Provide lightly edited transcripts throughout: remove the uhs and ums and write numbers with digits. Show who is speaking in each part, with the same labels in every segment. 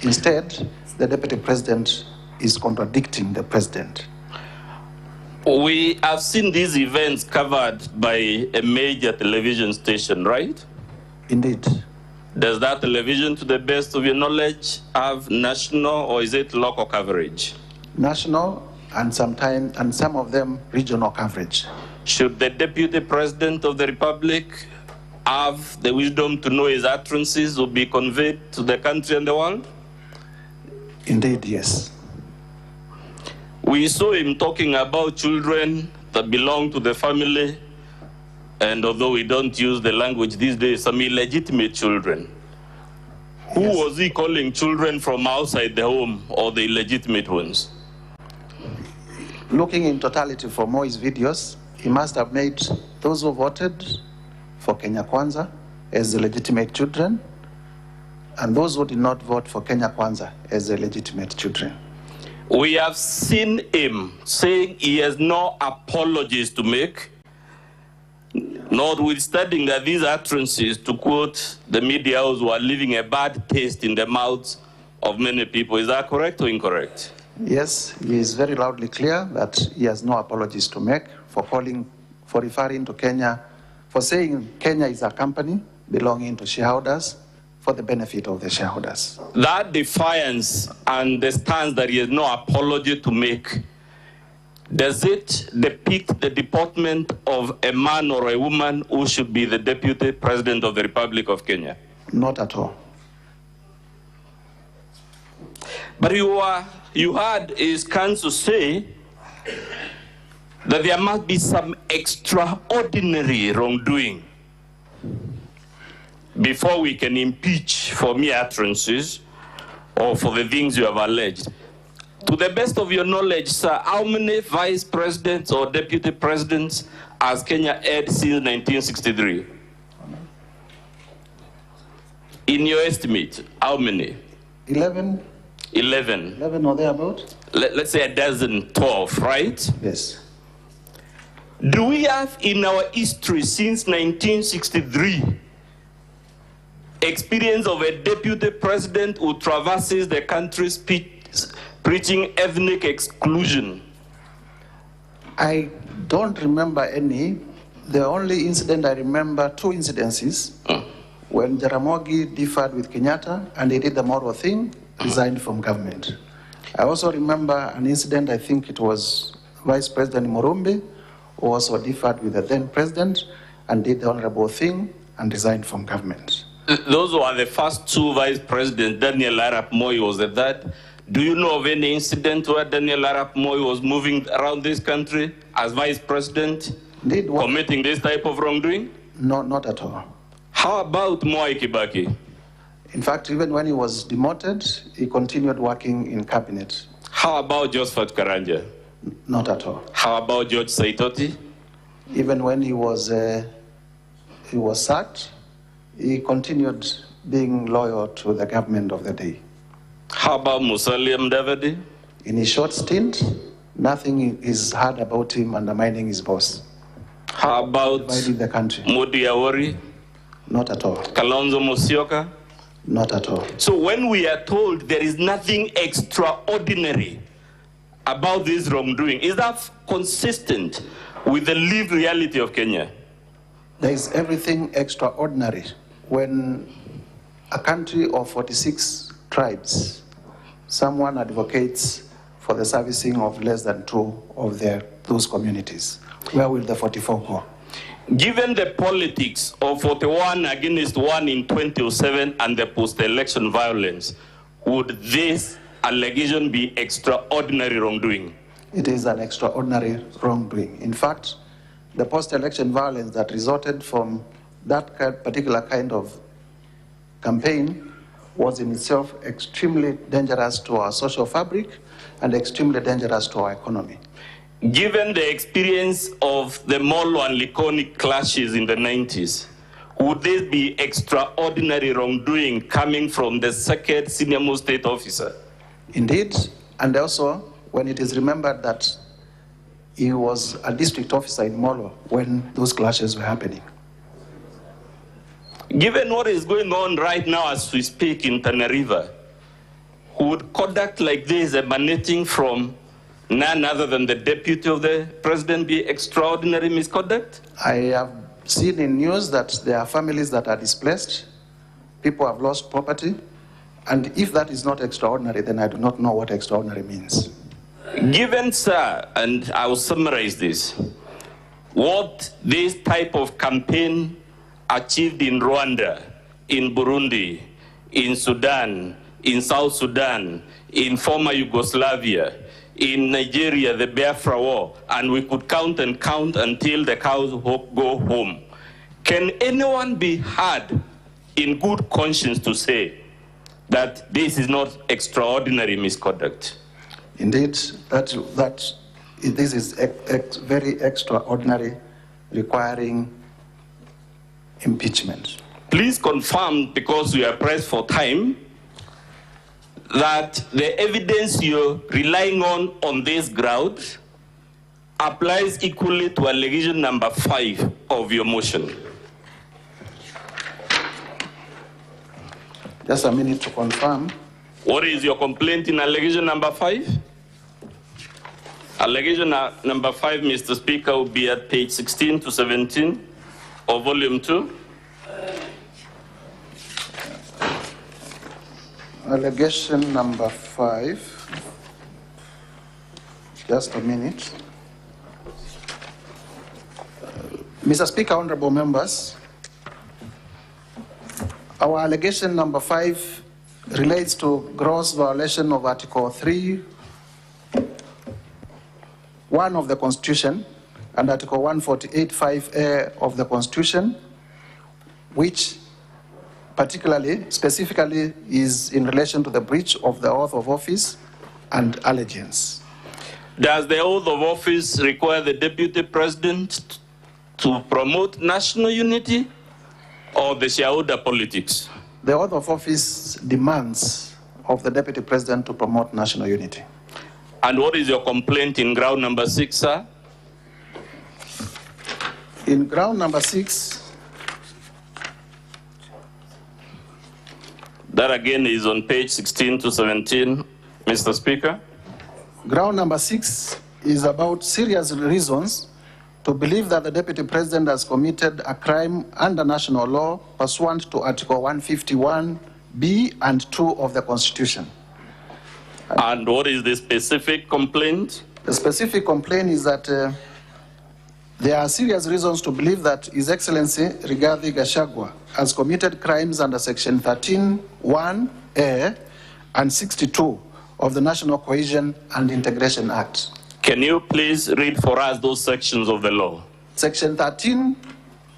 Speaker 1: Instead, the deputy president is contradicting the president.
Speaker 2: We have seen these events covered by a major television station, right?
Speaker 1: Indeed.
Speaker 2: Does that television, to the best of your knowledge, have national or is it local coverage?
Speaker 1: National and sometimes, and some of them regional coverage.
Speaker 2: Should the deputy president of the republic have the wisdom to know his utterances will be conveyed to the country and the world?
Speaker 1: Indeed, yes.
Speaker 2: We saw him talking about children that belong to the family, and although we don't use the language these days, some illegitimate children. Who was he calling children from outside the home or the illegitimate ones?
Speaker 1: Looking in totality for Moi's videos, he must have made those who voted for Kenya Kwanza as the legitimate children, and those who did not vote for Kenya Kwanza as the legitimate children.
Speaker 2: We have seen him saying he has no apologies to make, notwithstanding that these utterances, to quote the media house, were leaving a bad taste in the mouths of many people. Is that correct or incorrect?
Speaker 1: Yes, he is very loudly clear that he has no apologies to make for referring to Kenya, for saying Kenya is a company belonging to shareholders for the benefit of the shareholders.
Speaker 2: That defiance and the stance that he has no apology to make, does it depict the deportment of a man or a woman who should be the deputy president of the Republic of Kenya?
Speaker 1: Not at all.
Speaker 2: But you heard his counsel say that there must be some extraordinary wrongdoing before we can impeach for mere utterances or for the things you have alleged. To the best of your knowledge, sir, how many vice presidents or deputy presidents has Kenya had since 1963? In your estimate, how many?
Speaker 1: 11.
Speaker 2: 11.
Speaker 1: 11 or thereabout?
Speaker 2: Let's say a dozen, 12, right?
Speaker 1: Yes.
Speaker 2: Do we have in our history since 1963 experience of a deputy president who traverses the country preaching ethnic exclusion?
Speaker 1: I don't remember any. The only incident I remember, two incidences, when Jaramogi differed with Kenyatta and he did the moral thing, resigned from government. I also remember an incident, I think it was Vice President Murumbi, who also differed with the then president and did the honorable thing and resigned from government.
Speaker 2: Those were the first two vice presidents. Daniel Arap Moi was at that. Do you know of any incident where Daniel Arap Moi was moving around this country as vice president, committing this type of wrongdoing?
Speaker 1: No, not at all.
Speaker 2: How about Mwai Kibaki?
Speaker 1: In fact, even when he was demoted, he continued working in cabinet.
Speaker 2: How about Josephat Karanja?
Speaker 1: Not at all.
Speaker 2: How about George Saitoti?
Speaker 1: Even when he was sacked, he continued being loyal to the government of the day.
Speaker 2: How about Musalia Mudavadi?
Speaker 1: In his short stint, nothing is heard about him undermining his boss.
Speaker 2: How about
Speaker 1: dividing the country?
Speaker 2: Mudi Awori?
Speaker 1: Not at all.
Speaker 2: Kalonzo Musyoka?
Speaker 1: Not at all.
Speaker 2: So when we are told there is nothing extraordinary about this wrongdoing, is that consistent with the lived reality of Kenya?
Speaker 1: There is everything extraordinary when a country of 46 tribes, someone advocates for the servicing of less than 2 of those communities. Where will the 44 go?
Speaker 2: Given the politics of 41 against 1 in 2007 and the post-election violence, would this allegation be extraordinary wrongdoing?
Speaker 1: It is an extraordinary wrongdoing. In fact, the post-election violence that resulted from that particular kind of campaign was in itself extremely dangerous to our social fabric and extremely dangerous to our economy.
Speaker 2: Given the experience of the Molo and Likoni clashes in the 90s, would this be extraordinary wrongdoing coming from the second senior-most state officer?
Speaker 1: Indeed, and also when it is remembered that he was a district officer in Molo when those clashes were happening.
Speaker 2: Given what is going on right now as we speak in Tana River, would conduct like this emanating from none other than the deputy of the president be extraordinary misconduct?
Speaker 1: I have seen in news that there are families that are displaced, people have lost property, and if that is not extraordinary, then I do not know what extraordinary means.
Speaker 2: Given, sir, and I will summarize this, what this type of campaign achieved in Rwanda, in Burundi, in Sudan, in South Sudan, in former Yugoslavia, in Nigeria, the Biafra War, and we could count and count until the cows go home. Can anyone be heard in good conscience to say that this is not extraordinary misconduct?
Speaker 1: Indeed, this is very extraordinary, requiring impeachment.
Speaker 2: Please confirm, because we are pressed for time, that the evidence you're relying on this ground applies equally to allegation number 5 of your motion.
Speaker 1: Just a minute to confirm.
Speaker 2: What is your complaint in allegation number 5? Allegation number 5, Mr. Speaker, will be at page 16 to 17 of volume 2.
Speaker 1: Allegation number 5. Just a minute. Mr. Speaker, honorable members, our allegation number 5 relates to gross violation of Article 3(1) of the Constitution and Article 148(5)(a) of the Constitution, which specifically is in relation to the breach of the oath of office and allegiance.
Speaker 2: Does the oath of office require the deputy president to promote national unity or the shareholder politics?
Speaker 1: The oath of office demands of the deputy president to promote national unity.
Speaker 2: And what is your complaint in ground number 6, sir?
Speaker 1: In ground number 6,
Speaker 2: that again is on page 16 to 17, Mr. Speaker.
Speaker 1: Ground number 6 is about serious reasons to believe that the deputy president has committed a crime under national law pursuant to Article 151(b) and 2 of the Constitution.
Speaker 2: And what is the specific complaint?
Speaker 1: The specific complaint is that there are serious reasons to believe that His Excellency Rigathi Gachagua has committed crimes under Section 13(1)(a) and 62 of the National Cohesion and Integration Act.
Speaker 2: Can you please read for us those sections of the law?
Speaker 1: Section 13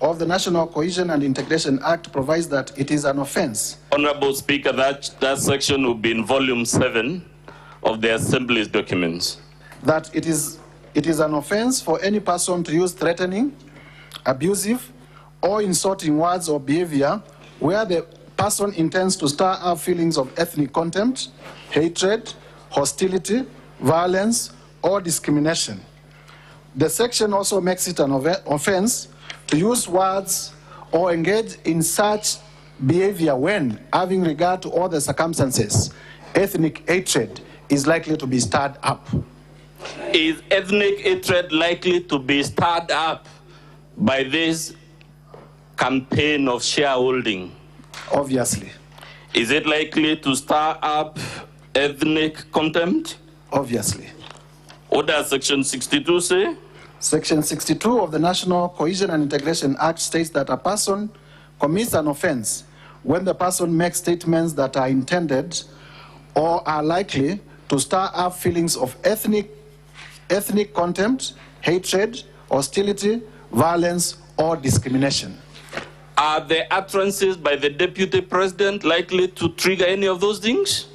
Speaker 1: of the National Cohesion and Integration Act provides that it is an offense.
Speaker 2: Honorable Speaker, that section will be in volume 7 of the Assembly's documents.
Speaker 1: That it is an offense for any person to use threatening, abusive, or insulting words or behavior where the person intends to stir up feelings of ethnic contempt, hatred, hostility, violence, or discrimination. The section also makes it an offense to use words or engage in such behavior when, having regard to all the circumstances, ethnic hatred is likely to be stirred up.
Speaker 2: Is ethnic hatred likely to be stirred up by this campaign of shareholding?
Speaker 1: Obviously.
Speaker 2: Is it likely to stir up ethnic contempt?
Speaker 1: Obviously.
Speaker 2: What does Section 62 say?
Speaker 1: Section 62 of the National Cohesion and Integration Act states that a person commits an offense when the person makes statements that are intended or are likely to stir up feelings of ethnic contempt, hatred, hostility, violence, or discrimination.
Speaker 2: Are the utterances by the deputy president likely to trigger any of those things?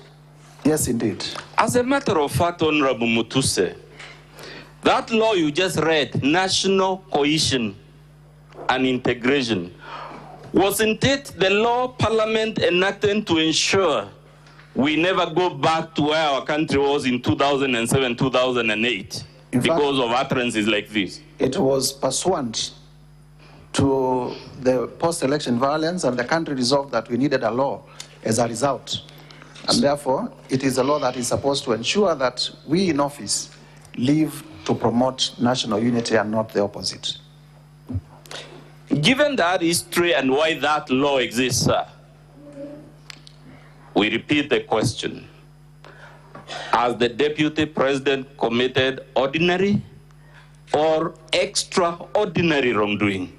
Speaker 1: Yes, indeed.
Speaker 2: As a matter of fact, Honorable Mutuse, that law you just read, national cohesion and integration, wasn't it the law Parliament enacted to ensure we never go back to where our country was in 2007, 2008 because of utterances like this?
Speaker 1: It was pursuant to the post-election violence, and the country resolved that we needed a law as a result. And therefore, it is a law that is supposed to ensure that we in office live to promote national unity and not the opposite.
Speaker 2: Given that history and why that law exists, sir, we repeat the question. Has the Deputy President committed ordinary or extraordinary wrongdoing?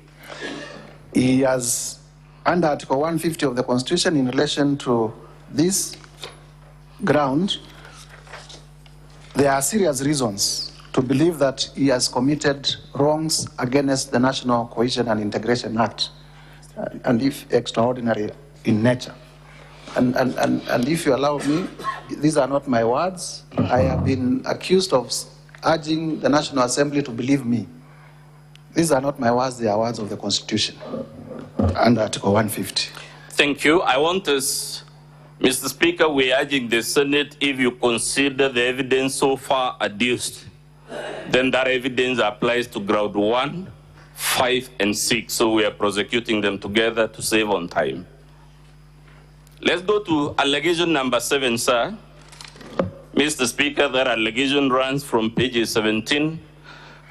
Speaker 1: He has, under Article 150 of the Constitution, in relation to this ground, there are serious reasons to believe that he has committed wrongs against the National Cohesion and Integration Act, and if extraordinary in nature. And if you allow me, these are not my words. I have been accused of urging the National Assembly to believe me. These are not my words, they are words of the Constitution under Article 150.
Speaker 2: Thank you. I want us, Mr. Speaker, we are urging the Senate, if you consider the evidence so far adduced, then that evidence applies to ground 1, 5, and 6. So we are prosecuting them together to save on time. Let's go to allegation number 7, sir. Mr. Speaker, that allegation runs from pages 17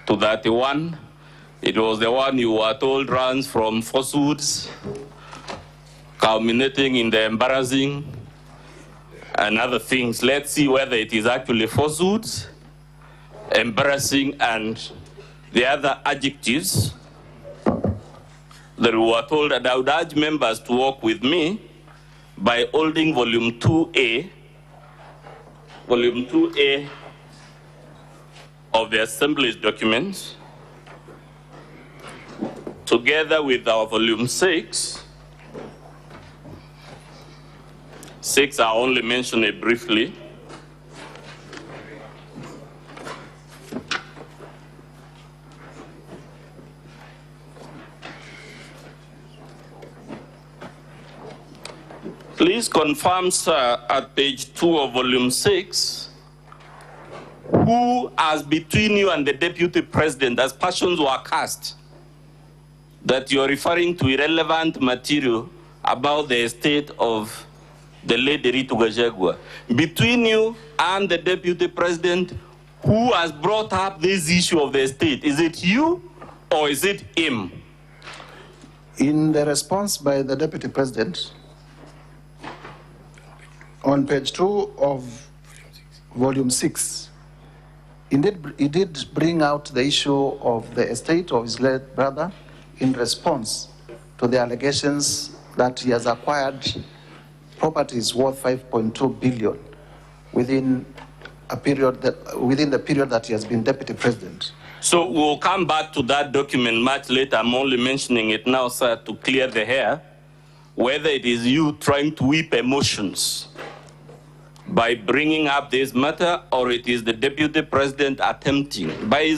Speaker 2: to 31. It was the one you were told runs from falsehoods, culminating in the embarrassing and other things. Let's see whether it is actually falsehoods, embarrassing, and the other adjectives that we were told. And I would urge members to work with me by holding volume 2A of the Assembly's documents, together with our volume 6. 6, I only mention it briefly. Please confirm, sir, at page 2 of volume 6, who, as between you and the Deputy President, as passions were cast, that you're referring to irrelevant material about the estate of the late Gachagua. Between you and the Deputy President, who has brought up this issue of the estate? Is it you or is it him?
Speaker 1: In the response by the Deputy President, on page 2 of volume 6, he did bring out the issue of the estate of his late brother in response to the allegations that he has acquired properties worth 5.2 billion within the period that he has been Deputy President.
Speaker 2: So we'll come back to that document much later. I'm only mentioning it now, sir, to clear the air, whether it is you trying to whip emotions by bringing up this matter, or it is the Deputy President attempting by his own